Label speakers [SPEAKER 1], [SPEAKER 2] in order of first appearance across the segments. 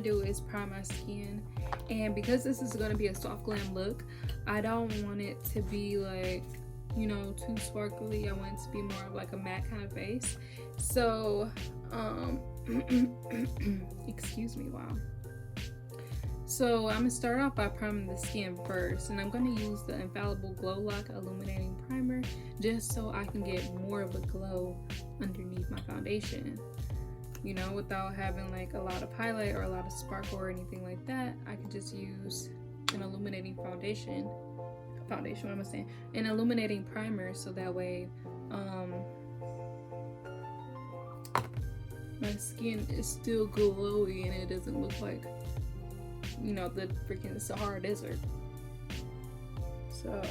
[SPEAKER 1] to do is prime my skin. And because this is going to be a soft glam look, I don't want it to be like, you know, too sparkly. I want it to be more of like a matte kind of face. So excuse me, wow. So I'm gonna start off by priming the skin first, and I'm gonna use the Infallible Glow Lock Illuminating Primer just so I can get more of a glow underneath my foundation. You know, without having like a lot of highlight or a lot of sparkle or anything like that, I could just use an illuminating foundation, what am I saying? An illuminating primer, so that way my skin is still glowy and it doesn't look like, you know, the freaking Sahara Desert. So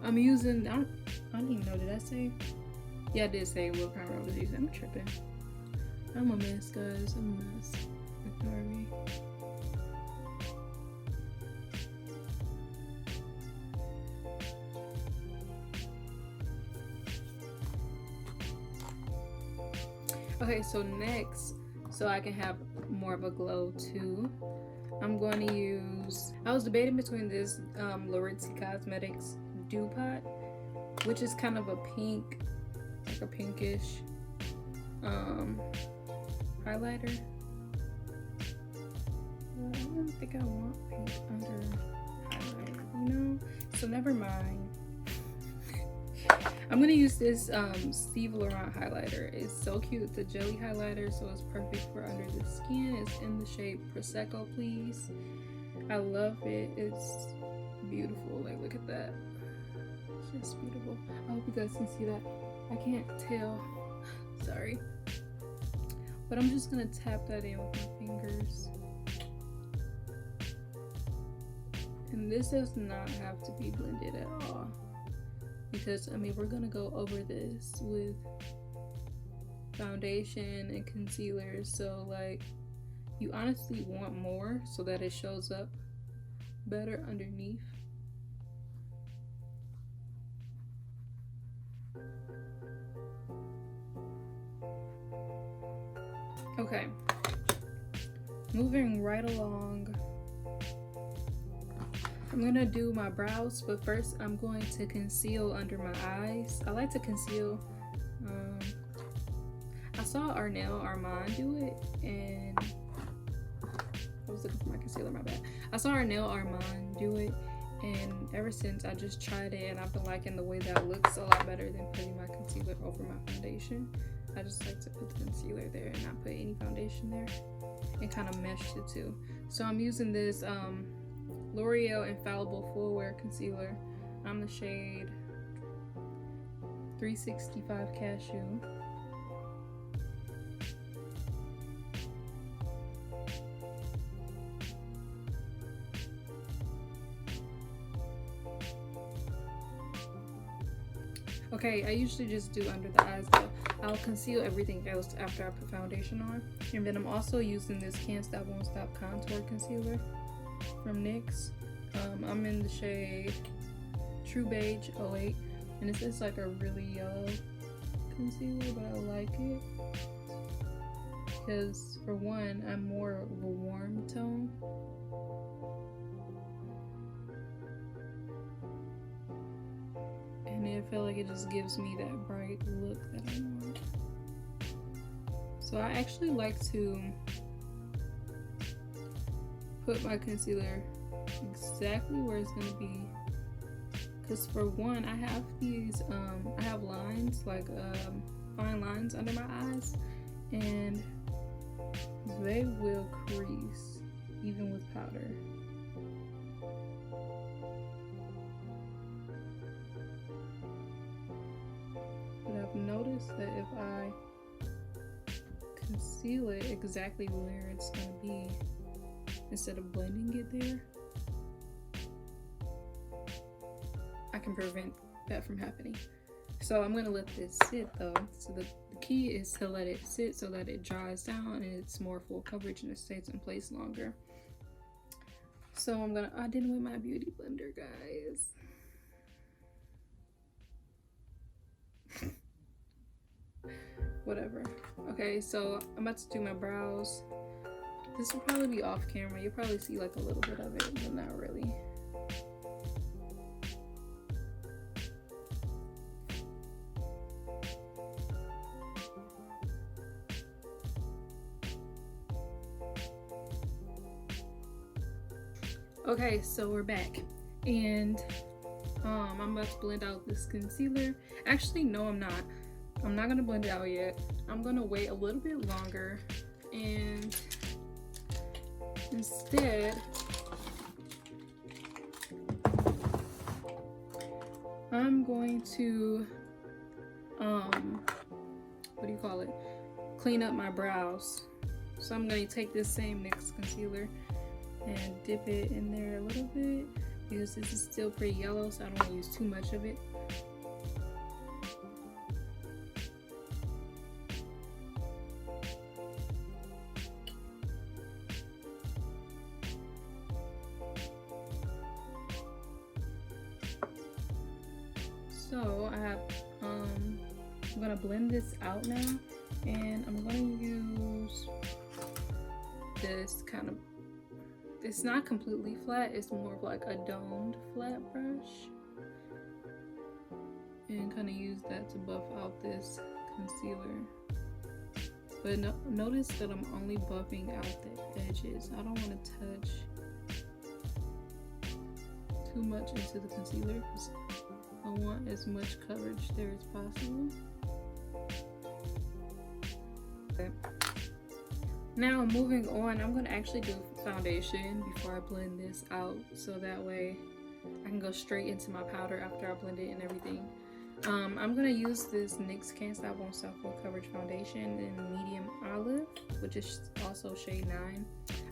[SPEAKER 1] I'm using, I don't even know, did I say? Yeah, I did say what primer I was using. I'm tripping. I'm a mess, guys. I'm a mess. Ignore me. Okay, so next, so I can have more of a glow too, I'm going to use, I was debating between this Laritzi Cosmetics Dew Pot, which is kind of a pink, like a pinkish highlighter. I don't think I want pink under highlighter, you know? So never mind. I'm gonna use this Steve Laurent highlighter. It's so cute. It's a jelly highlighter, so it's perfect for under the skin. It's in the shade Prosecco, please. I love it. It's beautiful. Like, look at that. It's just beautiful. I hope you guys can see that. I can't tell. Sorry. But I'm just gonna tap that in with my fingers. And this does not have to be blended at all, because I mean, we're gonna go over this with foundation and concealer, so like, you honestly want more so that it shows up better underneath. Okay, moving right along, I'm gonna do my brows, but first I'm going to conceal under my eyes. I like to conceal. I saw Arnell Armand do it, and I was looking for my concealer, my bad. I saw Arnell Armand do it, and ever since I just tried it, and I've been liking the way that looks a lot better than putting my concealer over my foundation. I just like to put the concealer there and not put any foundation there, and kind of mesh the two. So I'm using this L'Oreal Infallible Full Wear Concealer. I'm the shade 365 Cashew. Okay, I usually just do under the eyes, but I'll conceal everything else after I put foundation on. And then I'm also using this Can't Stop Won't Stop Contour Concealer from NYX. I'm in the shade True Beige 08, and this is like a really yellow concealer, but I like it because, for one, I'm more of a warm tone. And I feel like it just gives me that bright look that I want. So I actually like to put my concealer exactly where it's going to be, because for one, I have these I have lines, like fine lines under my eyes, and they will crease even with powder. But I've noticed that if I conceal it exactly where it's going to be, instead of blending it there, I can prevent that from happening. So I'm going to let this sit though. So the key is to let it sit so that it dries down and it's more full coverage and it stays in place longer. So I didn't with my beauty blender, guys. Whatever. Okay, so I'm about to do my brows. This will probably be off camera. You'll probably see like a little bit of it, but not really. Okay, so we're back, and I'm about to blend out this concealer. Actually, no, I'm not. I'm not gonna blend it out yet. I'm gonna wait a little bit longer, and instead, I'm going to what do you call it? Clean up my brows. So I'm gonna take this same NYX concealer and dip it in there a little bit because this is still pretty yellow, so I don't want to use too much of it. So I have I'm gonna blend this out now, and I'm gonna use this kind of, it's not completely flat, it's more of like a domed flat brush, and kind of use that to buff out this concealer. But notice that I'm only buffing out the edges. I don't want to touch too much into the concealer because I want as much coverage there as possible. Okay. Now moving on, I'm gonna actually do foundation before I blend this out, so that way I can go straight into my powder after I blend it and everything. I'm gonna use this NYX Can't Stop Won't Stop Full Coverage Foundation in medium olive, which is also shade 9.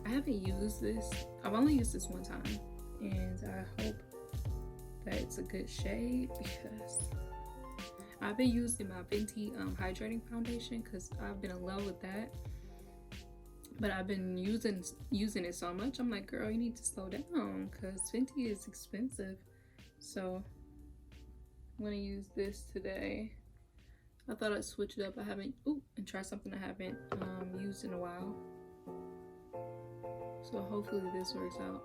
[SPEAKER 1] I haven't used this. I've only used this one time, and I hope that it's a good shade because I've been using my Fenty hydrating foundation because I've been in love with that. But I've been using it so much, I'm like, girl, you need to slow down because Fenty is expensive. So I'm gonna use this today. I thought I'd switch it up. I haven't, and try something I haven't used in a while. So hopefully this works out.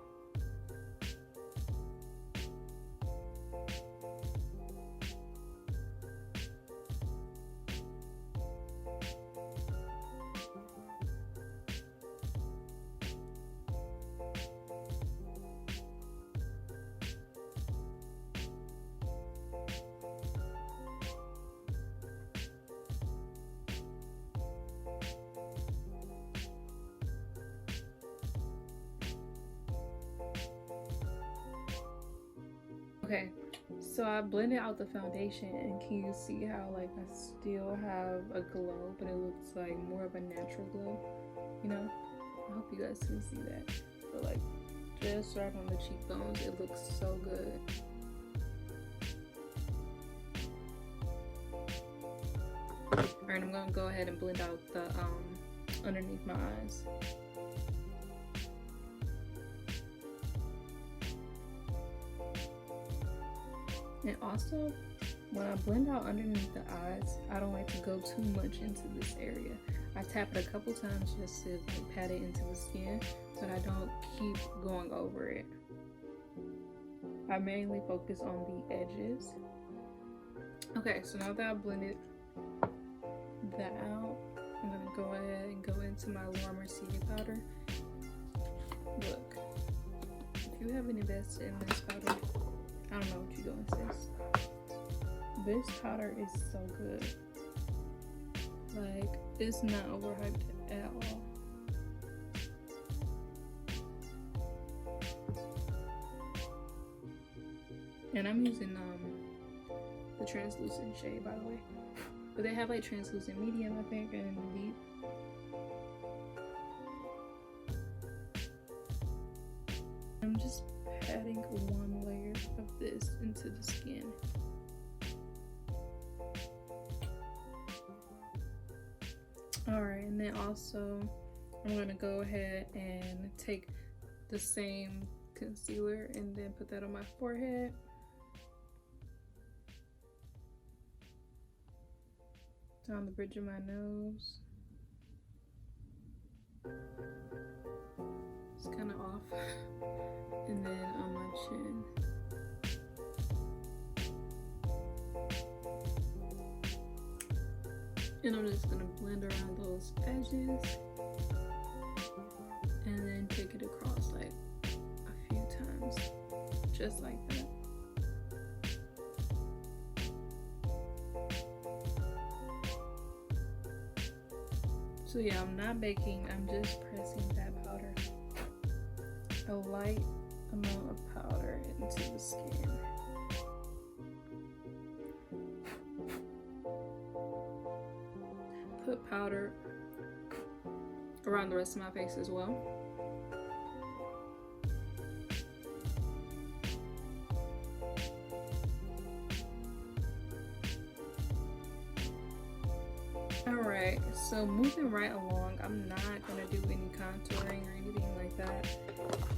[SPEAKER 1] Okay, so I blended out the foundation, and can you see how like I still have a glow, but it looks like more of a natural glow, you know? I hope you guys can see that. But like just right on the cheekbones, it looks so good. Alright, I'm gonna go ahead and blend out the underneath my eyes. And also, when I blend out underneath the eyes, I don't like to go too much into this area. I tap it a couple times just to pat it into the skin, but I don't keep going over it. I mainly focus on the edges. Okay, so now that I've blended that out, I'm gonna go ahead and go into my Laura Mercier powder. Look, if you haven't invested in this powder, I don't know what you're doing, sis. This powder is so good. Like, it's not overhyped at all. And I'm using the translucent shade, by the way. But they have like translucent medium, I think, and deep. I'm just adding one layer of this into the skin. Alright, and then also I'm gonna go ahead and take the same concealer and then put that on my forehead. Down the bridge of my nose. and then on my chin. And I'm just gonna blend around those edges and then take it across like a few times, just like that. So yeah, I'm not baking, I'm just pressing that powder. A light amount of powder into the skin. Put powder around the rest of my face as well. Alright, so moving right along, I'm not gonna do any contouring or anything like that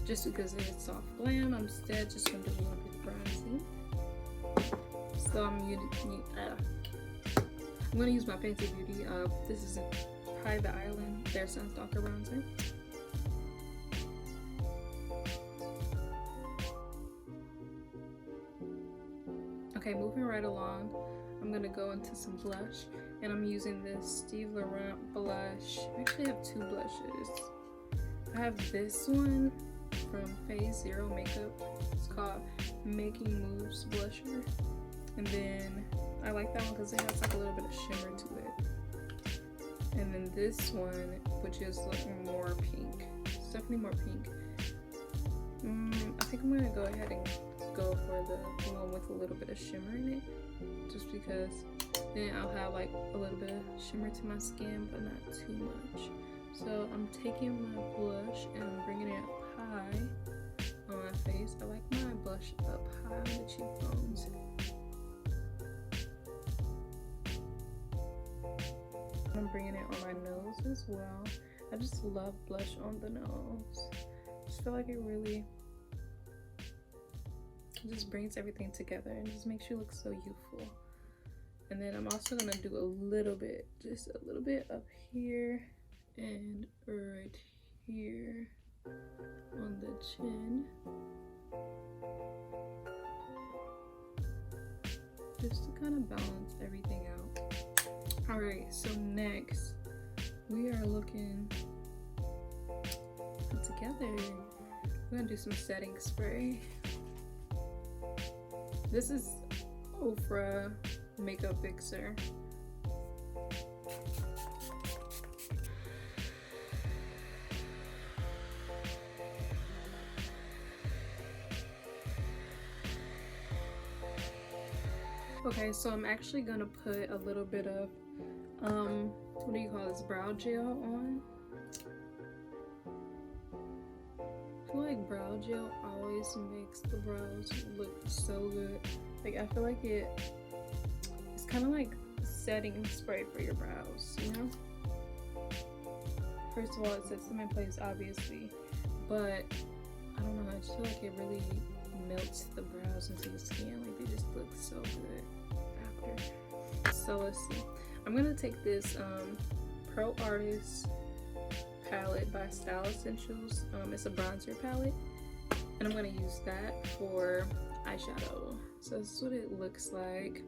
[SPEAKER 1] just because it's soft glam. I'm instead just gonna do a little bit of bronzing. So I'm gonna use my Fenty Beauty. This is a Private Island Bare Sunstalker bronzer. Okay, moving right along, I'm gonna go into some blush, and I'm using this Steve Laurent blush. I actually have two blushes. I have this one from Phase Zero Makeup. It's called Making Moves Blusher, and then I like that one because it has like a little bit of shimmer to it. And then this one, which is like more pink. It's definitely more pink. I think I'm gonna go ahead and go for the one with a little bit of shimmer in it, just because then I'll have like a little bit of shimmer to my skin, but not too much. So I'm taking my blush and I'm bringing it up high on my face. I like my blush up high on the cheekbones. I'm bringing it on my nose as well. I just love blush on the nose. I just feel like it really just brings everything together and just makes you look so youthful. And then I'm also gonna do a little bit, just a little bit up here and right here on the chin, just to kind of balance everything out. All right, so next we are looking put together. We're gonna do some setting spray. This is Ofra Makeup Fixer. Okay, so I'm actually gonna put a little bit of what do you call this, brow gel on. I feel like brow gel always makes the brows look so good. Like I feel like it's kind of like setting spray for your brows, you know? First of all, it sets them in place obviously, but I don't know, I just feel like it really melts the brows into the skin. Like they just look so good after. So let's see. I'm gonna take this Pro Artist palette by Style Essentials. It's a bronzer palette, and I'm gonna use that for eyeshadow. So this is what it looks like.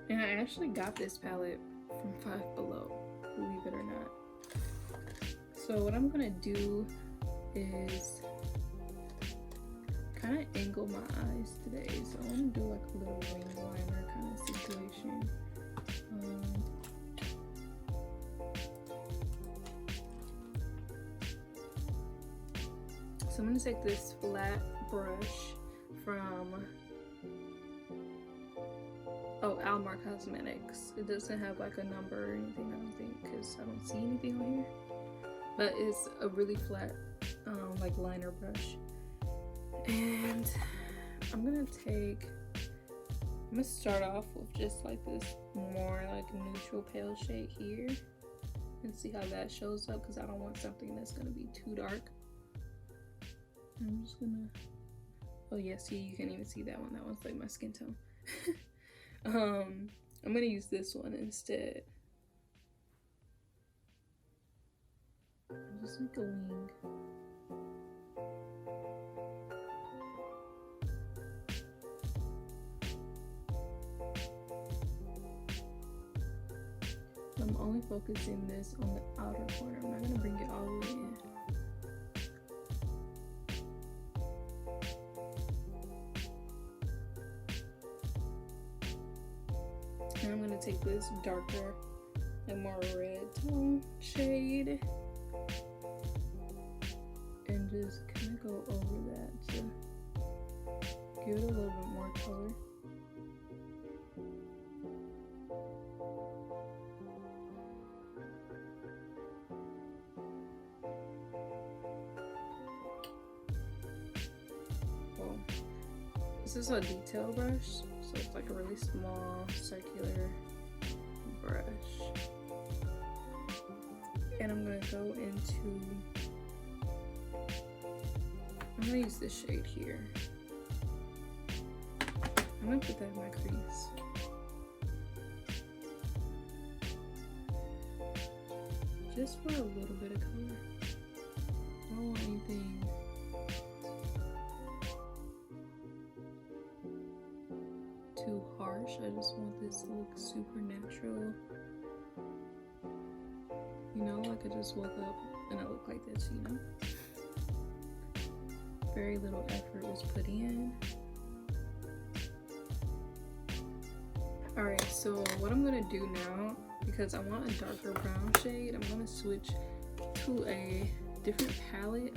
[SPEAKER 1] And I actually got this palette from Five Below, believe it or not. So what I'm gonna do is kind of angle my eyes today. So I want to do like a little wing liner kind of situation. So I'm going to take this flat brush from Almar Cosmetics. It doesn't have like a number or anything, I don't think, because I don't see anything on here. But it's a really flat like liner brush. And I'm gonna start off with just like this more like neutral pale shade here and see how that shows up, because I don't want something that's gonna be too dark. I'm just gonna, oh yeah, see, you can't even see that one. That one's like my skin tone. I'm gonna use this one instead. Just make a wing. I'm only focusing this on the outer corner. I'm not gonna bring it all the way in. And I'm gonna take this darker and more red tone shade and just kind of go over that to give it a little bit more color. Well, this is a detail brush, so it's like a really small circular brush. And I'm gonna go into, I'm gonna use this shade here. I'm gonna put that in my crease. Just for a little bit of color. I don't want anything too harsh. I just want this to look super natural. You know, like I just woke up and I look like this, you know? Very little effort was put in. Alright, so what I'm gonna do now, because I want a darker brown shade, I'm gonna switch to a different palette.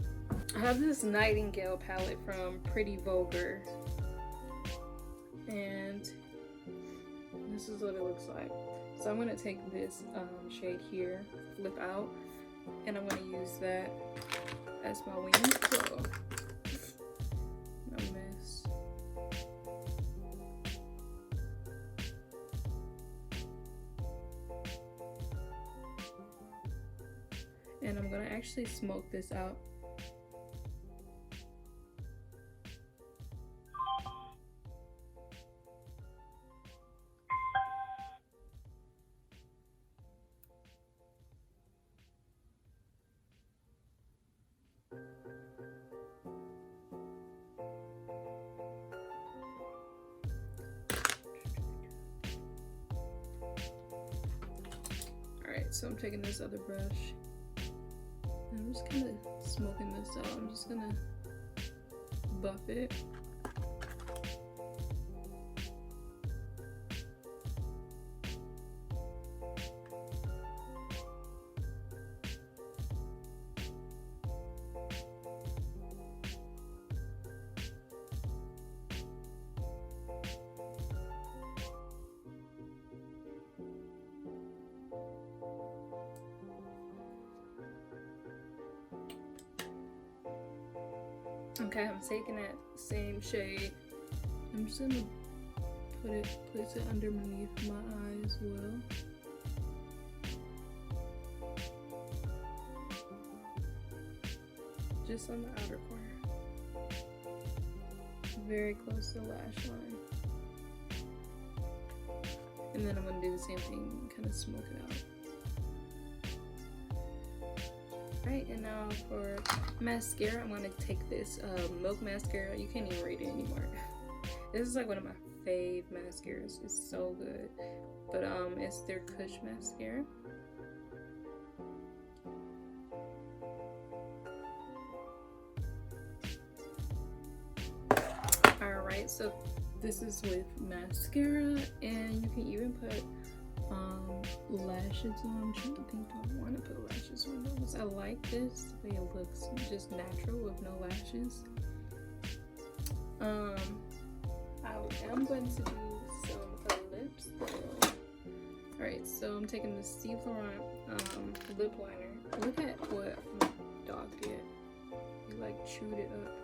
[SPEAKER 1] I have this Nightingale palette from Pretty Vulgar. And this is what it looks like. So I'm gonna take this shade here, flip out, and I'm gonna use that as my wing. So, no mess. And I'm gonna actually smoke this out. Alright, so I'm taking this other brush and I'm just kind of smoking this out. I'm just gonna buff it. Okay, I'm taking that same shade. I'm just gonna place it underneath my eye as well. Just on the outer corner. Very close to the lash line. And then I'm gonna do the same thing, kind of smoke it out. Right, and now for mascara, I'm gonna take this Milk mascara. You can't even read it anymore. This is like one of my fave mascaras. It's so good. But it's their Kush mascara. Alright, so this is with mascara, and you can even put lashes on. I'm trying to think, do I want to put lashes on those? I like this the way it looks, just natural with no lashes. I am going to do some lips though. Alright, so I'm taking the Steve Laurent lip liner. Look at what my dog did. He like chewed it up.